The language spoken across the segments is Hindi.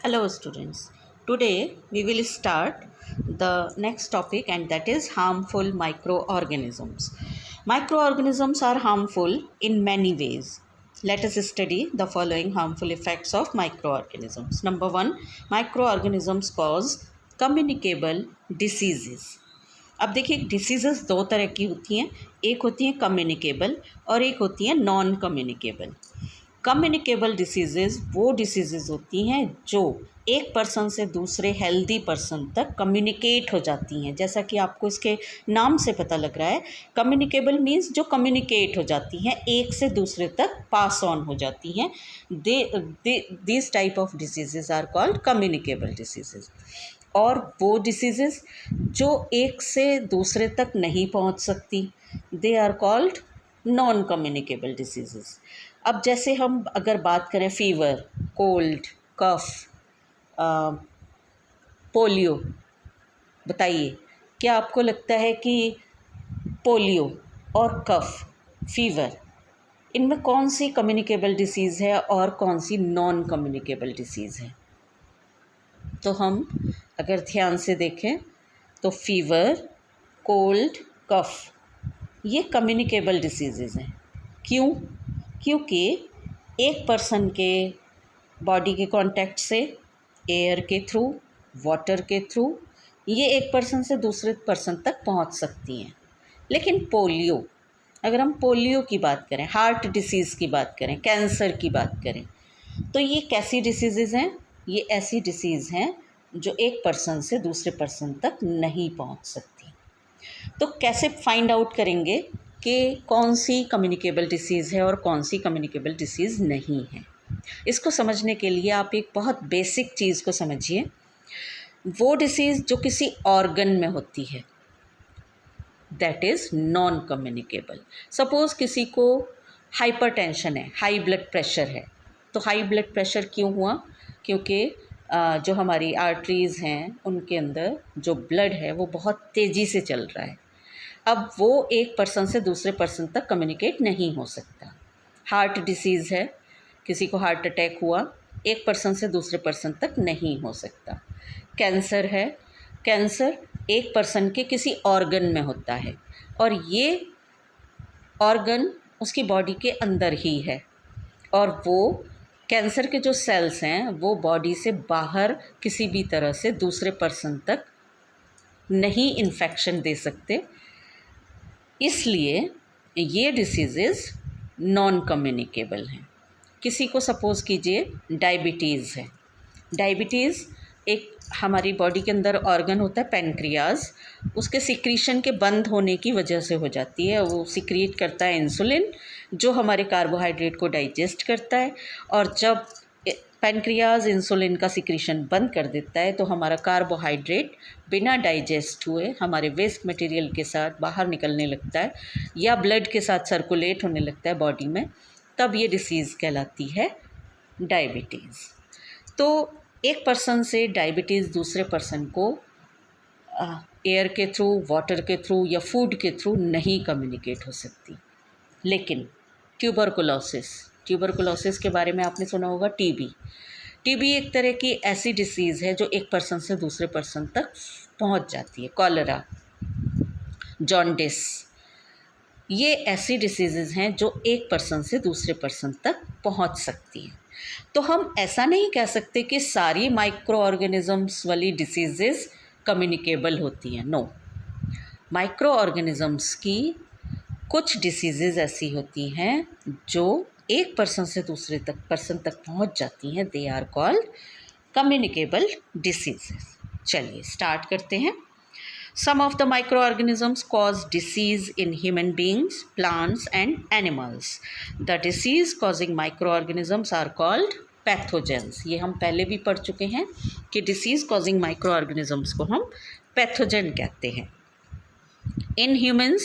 Hello students. Today we will start the next topic and that is harmful microorganisms. Microorganisms are harmful in many ways. Let us study the following harmful effects of microorganisms. Number 1, microorganisms cause communicable diseases. अब देखिए डिसीजेस दो तरह की होती हैं, एक होती हैं कम्युनिकेबल और एक होती हैं नॉन कम्युनिकेबल। कम्युनिकेबल डिसीज़ेज़ वो डिसीज़ेज़ होती हैं जो एक पर्सन से दूसरे हेल्दी पर्सन तक कम्युनिकेट हो जाती हैं। जैसा कि आपको इसके नाम से पता लग रहा है, कम्युनिकेबल मीन्स जो कम्युनिकेट हो जाती हैं, एक से दूसरे तक पास ऑन हो जाती हैं। This type of diseases are called communicable diseases. और वो डिसीज़ेज़ जो एक से दूसरे तक नहीं पहुंच सकती, they are called non communicable diseases. अब जैसे हम अगर बात करें फीवर, कोल्ड, कफ, पोलियो, बताइए क्या आपको लगता है कि पोलियो और कफ, फीवर, इनमें कौन सी कम्युनिकेबल डिसीज़ है और कौन सी नॉन कम्युनिकेबल डिसीज़ है? तो हम अगर ध्यान से देखें तो फीवर, कोल्ड, कफ ये कम्युनिकेबल डिसीज़ेज़ हैं। क्यों? क्योंकि एक पर्सन के बॉडी के कांटेक्ट से, एयर के थ्रू, वाटर के थ्रू ये एक पर्सन से दूसरे पर्सन तक पहुंच सकती हैं। लेकिन पोलियो, अगर हम पोलियो की बात करें, हार्ट डिसीज़ की बात करें, कैंसर की बात करें, तो ये कैसी डिसीज़ेज़ हैं? ये ऐसी डिसीज़ हैं जो एक पर्सन से दूसरे पर्सन तक नहीं पहुंच सकती। तो कैसे फाइंड आउट करेंगे कि कौन सी कम्युनिकेबल डिसीज़ है और कौन सी कम्युनिकेबल डिसीज़ नहीं है? इसको समझने के लिए आप एक बहुत बेसिक चीज़ को समझिए। वो डिसीज़ जो किसी ऑर्गन में होती है, that is non communicable. Suppose किसी को हाइपरटेंशन है, हाई ब्लड प्रेशर है। तो हाई ब्लड प्रेशर क्यों हुआ? क्योंकि जो हमारी आर्टरीज़ हैं उनके अंदर जो ब्लड है वो बहुत तेज़ी से चल रहा है। अब वो एक पर्सन से दूसरे पर्सन तक कम्युनिकेट नहीं हो सकता। हार्ट डिसीज़ है, किसी को हार्ट अटैक हुआ, एक पर्सन से दूसरे पर्सन तक नहीं हो सकता। कैंसर है, कैंसर एक पर्सन के किसी ऑर्गन में होता है और ये ऑर्गन उसकी बॉडी के अंदर ही है और वो कैंसर के जो सेल्स हैं वो बॉडी से बाहर किसी भी तरह से दूसरे पर्सन तक नहीं इन्फेक्शन दे सकते। इसलिए ये डिसीज़ेज़ नॉन कम्युनिकेबल हैं। किसी को सपोज़ कीजिए डायबिटीज़ है। डायबिटीज़ एक हमारी बॉडी के अंदर ऑर्गन होता है पैनक्रियाज, उसके सिक्रीशन के बंद होने की वजह से हो जाती है। वो सिक्रीट करता है इंसुलिन जो हमारे कार्बोहाइड्रेट को डाइजेस्ट करता है, और जब पैनक्रियाज इंसुलिन का सिक्रीशन बंद कर देता है तो हमारा कार्बोहाइड्रेट बिना डाइजेस्ट हुए हमारे वेस्ट मटेरियल के साथ बाहर निकलने लगता है या ब्लड के साथ सर्कुलेट होने लगता है बॉडी में। तब ये डिसीज़ कहलाती है डायबिटीज़। तो एक पर्सन से डायबिटीज़ दूसरे पर्सन को एयर के थ्रू, वाटर के थ्रू या फूड के थ्रू नहीं कम्युनिकेट हो सकती। लेकिन ट्यूबरकुलोसिस के बारे में आपने सुना होगा। टीबी एक तरह की ऐसी डिसीज़ है जो एक पर्सन से दूसरे पर्सन तक पहुंच जाती है। कॉलरा, जॉन्डिस, ये ऐसी डिसीज़ेज़ हैं जो एक पर्सन से दूसरे पर्सन तक पहुंच सकती हैं। तो हम ऐसा नहीं कह सकते कि सारी माइक्रो ऑर्गेनिज़म्स वाली डिसीज़ेज़ कम्युनिकेबल होती हैं। नो, माइक्रो ऑर्गेनिज़म्स की कुछ डिसीज़ेज़ ऐसी होती हैं जो एक पर्सन से दूसरे पर्सन तक पहुंच जाती हैं। They are called communicable diseases. चलिए स्टार्ट करते हैं। Some of the microorganisms cause disease in human beings, plants and animals. The disease causing microorganisms are called pathogens. ये हम पहले भी पढ़ चुके हैं कि disease causing microorganisms को हम pathogen कहते हैं। In humans,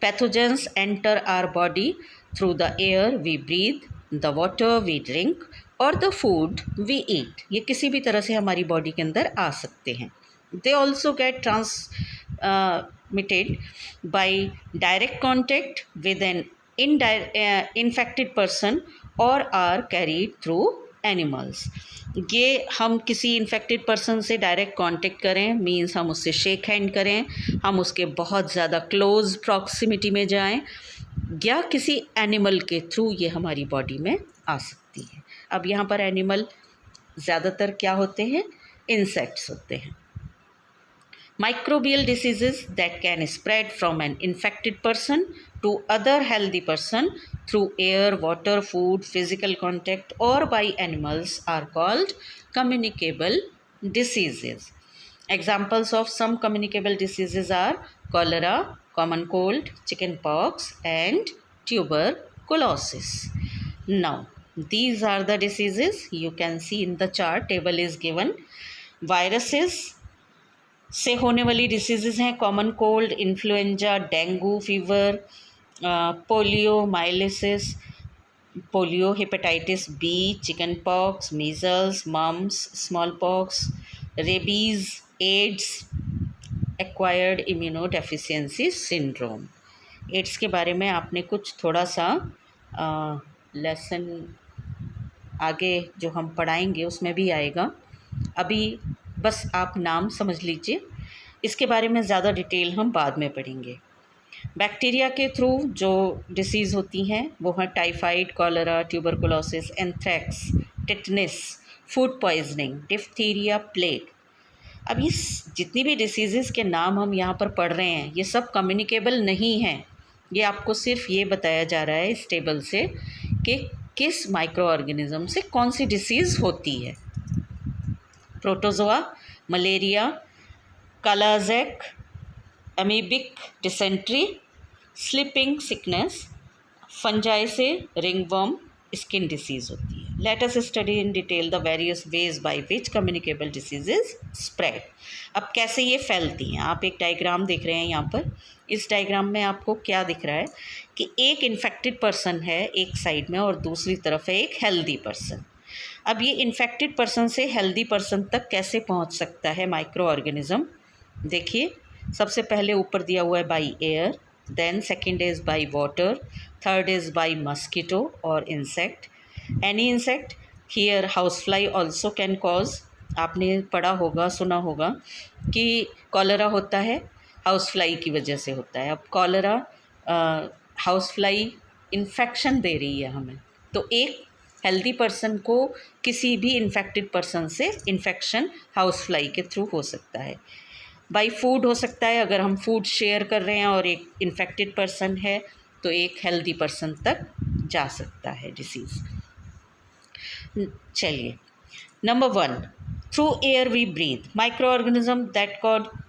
pathogens enter our body through the air we breathe, the water we drink और the food we eat. ये किसी भी तरह से हमारी बॉडी के अंदर आ सकते हैं। They also get transmitted by direct contact with an infected person or are carried through animals. ये हम किसी इन्फेक्टेड पर्सन से डायरेक्ट कांटेक्ट करें, मींस हम उससे शेक हैंड करें, हम उसके बहुत ज़्यादा क्लोज प्रॉक्सिमिटी में जाएं, या किसी एनिमल के थ्रू ये हमारी बॉडी में आ सकती है। अब यहाँ पर एनिमल ज़्यादातर क्या होते हैं? इंसेक्ट्स होते हैं। Microbial diseases that can spread from an infected person to other healthy person through air, water, food, physical contact or by animals are called communicable diseases. Examples of some communicable diseases are cholera, common cold, chickenpox and tuberculosis. Now, these are the diseases you can see in the chart. Table is given. Viruses से होने वाली डिसीज़ेज हैं common cold, influenza, dengue fever, polio myelitis, polio, hepatitis B, chicken pox, measles, mumps, small pox, rabies, AIDS, acquired immunodeficiency syndrome. AIDS के बारे में आपने कुछ थोड़ा सा लेसन आगे जो हम पढ़ाएंगे उसमें भी आएगा। अभी बस आप नाम समझ लीजिए, इसके बारे में ज़्यादा डिटेल हम बाद में पढ़ेंगे। बैक्टीरिया के थ्रू जो डिसीज़ होती हैं वो हैं typhoid, cholera, tuberculosis, anthrax, tetanus, food poisoning, diphtheria, plague. अब ये जितनी भी डिसीज़ेज़ के नाम हम यहाँ पर पढ़ रहे हैं ये सब कम्युनिकेबल नहीं हैं। ये आपको सिर्फ ये बताया जा रहा है इस टेबल से कि किस माइक्रो ऑर्गेनिज़म से कौन सी डिसीज़ होती है। प्रोटोजोआ, मलेरिया, कालाज़ेक, amoebic dysentery, sleeping sickness, fungi से रिंगवर्म स्किन डिसीज़ होती है। Let us study in detail the various ways by which communicable diseases spread. अब कैसे ये फैलती हैं, आप एक डायग्राम देख रहे हैं यहाँ पर। इस डायग्राम में आपको क्या दिख रहा है कि एक इन्फेक्टेड पर्सन है एक साइड में और दूसरी तरफ है एक हेल्दी पर्सन। अब ये इन्फेक्टेड पर्सन से हेल्दी पर्सन तक कैसे पहुंच सकता है माइक्रो ऑर्गेनिज़म? देखिए, सबसे पहले ऊपर दिया हुआ है by air, then second is by water, third is by mosquito और insect. Any insect, here house fly also can cause. आपने पढ़ा होगा, सुना होगा कि कॉलरा होता है हाउस फ्लाई की वजह से होता है। अब कॉलरा हाउस फ्लाई इन्फेक्शन दे रही है हमें, तो एक हेल्दी पर्सन को किसी भी इन्फेक्टेड पर्सन से इन्फेक्शन हाउस फ्लाई के थ्रू हो सकता है। बाई फूड हो सकता है, अगर हम फूड शेयर कर रहे हैं और एक इन्फेक्टेड पर्सन है तो एक हेल्दी पर्सन तक जा सकता है डिसीज़। चलिए, number 1, through air we breathe. Micro organism that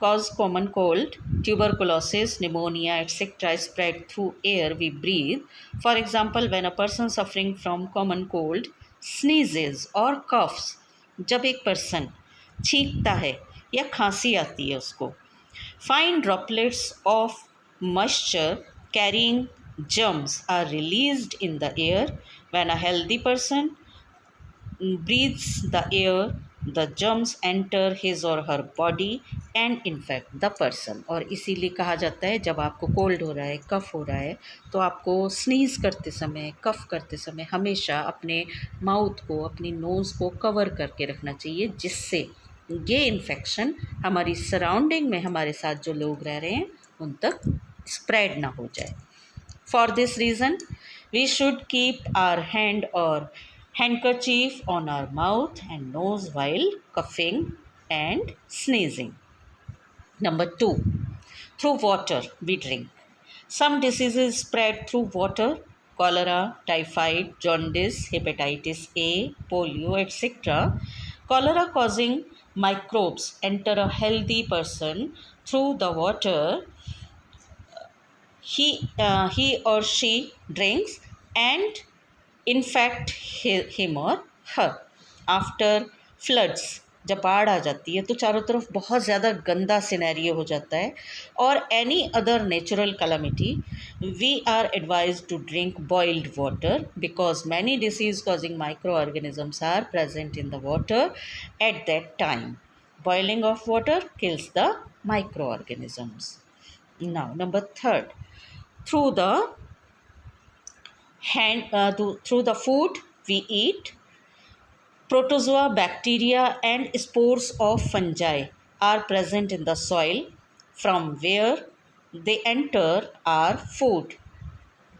cause common cold, tuberculosis, pneumonia, etc. spread through air we breathe. For example, when a person suffering from common cold sneezes or coughs, जब एक पर्सन छींकता है या खांसी आती है उसको, fine droplets of moisture carrying germs are released in the air. When a healthy person breathes the air, the germs enter his or her body and infect the person. और इसीलिए कहा जाता है जब आपको कोल्ड हो रहा है, कफ़ हो रहा है, तो आपको स्नीज़ करते समय, कफ़ करते समय हमेशा अपने माउथ को, अपनी नोज़ को कवर करके रखना चाहिए, जिससे ये इन्फेक्शन हमारी सराउंडिंग में हमारे साथ जो लोग रह रहे हैं उन तक स्प्रेड ना हो जाए। For this reason we should keep our hand और handkerchief on our mouth and nose while coughing and sneezing. Number 2, through water we drink. Some diseases spread through water: cholera, typhoid, jaundice, hepatitis A, polio, etc. Cholera causing microbes enter a healthy person through the water he or she drinks and infect him or her. After floods, जब बाढ़ आ जाती है तो चारों तरफ बहुत ज़्यादा गंदा सिनेरियो हो जाता है, और any other natural calamity, we are advise to drink boiled water because many disease causing micro organisms are present in the water at that time. Boiling of water kills the microorganisms. Now, number 3, through the through the food we eat. Protozoa, bacteria, and spores of fungi are present in the soil from where they enter our food.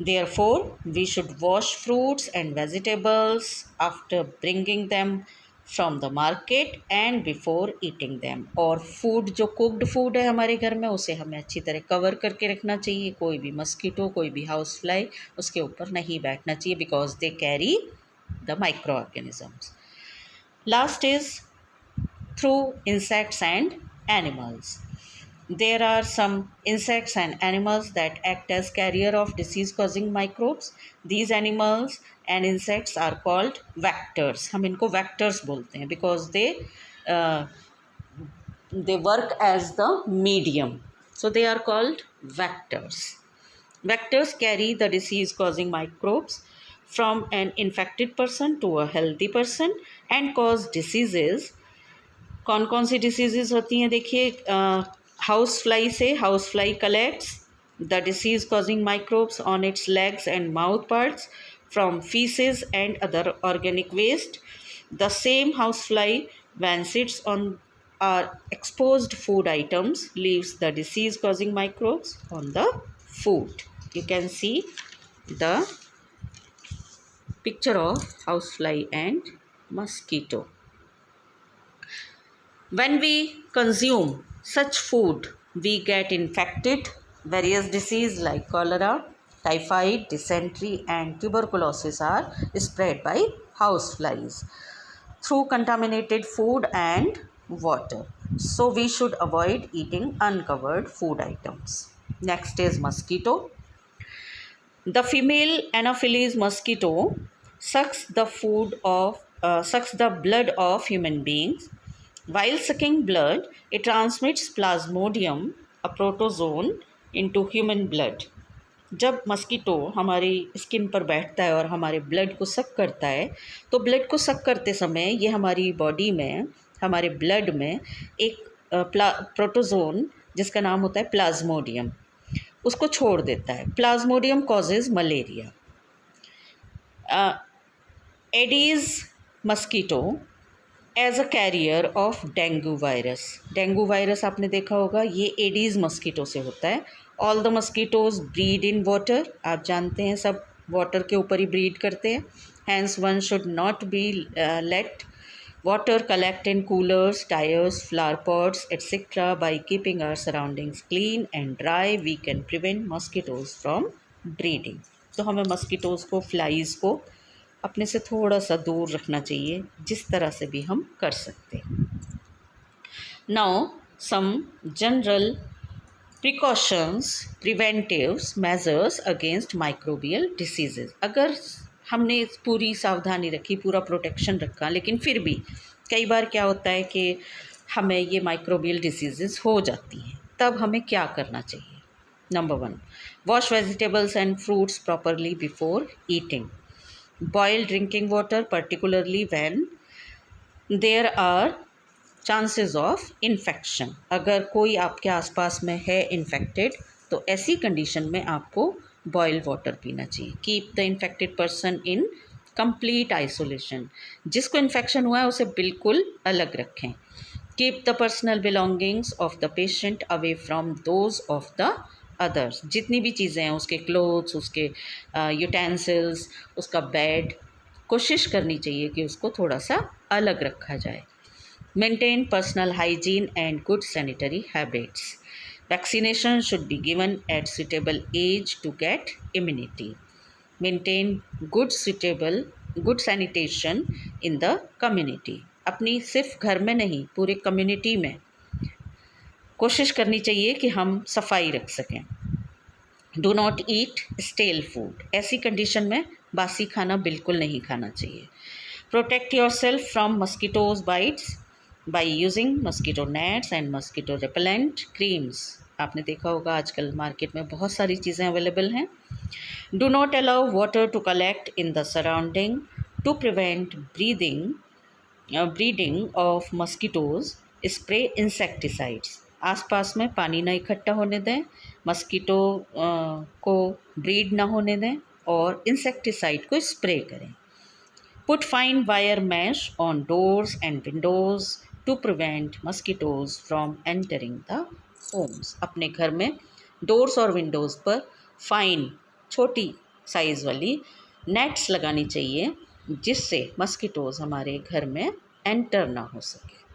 Therefore, we should wash fruits and vegetables after bringing them from the market and before eating them. और फूड जो कुक्ड फूड है हमारे घर में उसे हमें अच्छी तरह कवर करके रखना चाहिए. कोई भी मस्कीटो, कोई भी हाउस फ्लाई उसके ऊपर नहीं बैठना चाहिए because they carry the micro organisms. Last is through insects and animals. There are some insects and animals that act as carrier of disease causing microbes. These animals and insects are called vectors. हम इनको vectors बोलते हैं because uh, they work as the medium. So they are called vectors. Vectors carry the disease causing microbes from an infected person to a healthy person and cause diseases. कौन कौन सी डिसीजेज होती हैं देखिए. हाउस फ्लाई से house fly collects the disease causing microbes on its legs and mouth parts from faeces and other organic waste. The same house fly when sits on our exposed food items leaves the disease causing microbes on the food. You can see the picture of housefly and mosquito. When we consume such food, we get infected. Various diseases like cholera, typhoid, dysentery, and tuberculosis are spread by houseflies through contaminated food and water. So we should avoid eating uncovered food items. Next is mosquito. The female Anopheles mosquito sucks the blood of human beings. While sucking blood, it transmits Plasmodium, a protozoan, into human blood. जब मस्कीटो हमारी स्किन पर बैठता है और हमारे ब्लड को सक करता है तो ब्लड को सक करते समय ये हमारी बॉडी में, हमारे ब्लड में एक प्रोटोजोन जिसका नाम होता है प्लाज्मोडियम, उसको छोड़ देता है. Plasmodium causes malaria. Aedes mosquito as a carrier of dengue virus. Dengue virus आपने देखा होगा, ये एडीज मस्कीटो से होता है. All the mosquitoes breed in water. आप जानते हैं सब वाटर के ऊपर ही ब्रीड करते हैं. Hence one should not be let water collect in coolers, tyres, flower pots etcetera. By keeping our surroundings clean and dry we can prevent mosquitoes from breeding. तो हमें मस्कीटोज को, फ्लाइज को अपने से थोड़ा सा दूर रखना चाहिए जिस तरह से भी हम कर सकते हैं. Now some general precautions, preventives measures against microbial diseases. अगर हमने पूरी सावधानी रखी, पूरा प्रोटेक्शन रखा, लेकिन फिर भी कई बार क्या होता है कि हमें ये माइक्रोबियल डिसीजेज हो जाती हैं, तब हमें क्या करना चाहिए. Number 1, wash vegetables and fruits properly before eating. Boil drinking water, particularly when there are chances of infection. अगर कोई आपके आसपास में है इन्फेक्टेड तो ऐसी कंडीशन में आपको बॉयल वाटर पीना चाहिए. Keep the infected person in complete isolation. जिसको इन्फेक्शन हुआ है उसे बिल्कुल अलग रखें. Keep the personal belongings of the patient away from those of the others. जितनी भी चीज़ें हैं, उसके क्लोथ्स, उसके यूटेंसिल्स, उसका बेड, कोशिश करनी चाहिए कि उसको थोड़ा सा अलग रखा जाए. Maintain personal hygiene and good sanitary habits. Vaccination should be given at suitable age to get immunity. Maintain good sanitation in the community. अपनी सिर्फ घर में नहीं, पूरे कम्युनिटी में कोशिश करनी चाहिए कि हम सफाई रख सकें. Do not eat stele food. ऐसी कंडीशन में बासी खाना बिल्कुल नहीं खाना चाहिए. Protect your self from mosquitoes bytes by using mosquito nets and mosquito repellent creams. आपने देखा होगा आजकल मार्केट में बहुत सारी चीज़ें अवेलेबल हैं. Do not allow water to collect in the surrounding to prevent breeding of mosquitoes. Spray insecticides. आसपास में पानी ना इकट्ठा होने दें, मस्कीटो को ब्रीड ना होने दें और इंसेक्टिसाइड को स्प्रे करें. Put fine wire mesh on doors and windows to prevent mosquitoes from entering the homes. अपने घर में डोर्स और विंडोज़ पर फाइन छोटी साइज़ वाली नेट्स लगानी चाहिए जिससे मस्किटोज़ हमारे घर में एंटर ना हो सके।